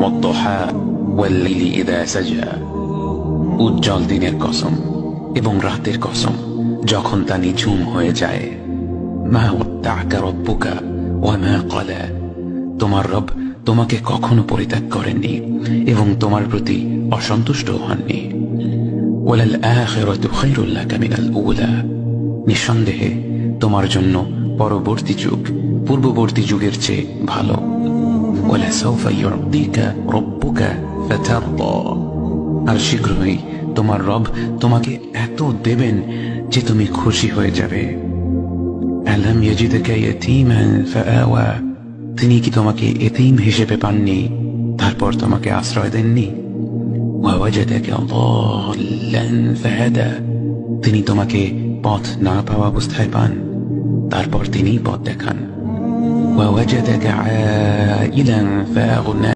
والضحى والليل إذا سجى উজ্জ্বল দিনের কসম এবং রাতের কসম যখন তা নিঝুম হয়ে যায়। মা ওয়াদ্দা'কা রাব্বুকা ওয়া মা ক্বালা, তোমার রব তোমাকে কখনো পরিত্যাগ করেননি এবং তোমার প্রতি অসন্তুষ্ট হননি। ওয়ালাল আখিরাতু খায়রুল লাকা মিনাল উলা, নিঃসন্দেহে তোমার জন্য পরবর্তী যুগ পূর্ববর্তী যুগের চেয়ে ভালো। ওয়ালাসাউফা ইউ'তিকা রাব্বুকা ফাতারদা, আর শীঘ্রই তোমার রব তোমাকে এত দেবেন যে তুমি খুশি হয়ে যাবে। আলাম ইয়াজিদকা ইয়াতীমান ফাআওয়া, তিনি কি তোমাকে এতিম হিসেবে পাননি তারপর তোমাকে আশ্রয় দেননি? ওয়া ওয়াজাদাকা দাল্লান ফাহাদা, তিনি তোমাকে পথ না পাওয়া অবস্থায় পান তারপর তিনি পথ দেখান। ওয়া ওয়াজাদাকা আইলান ফাআগনা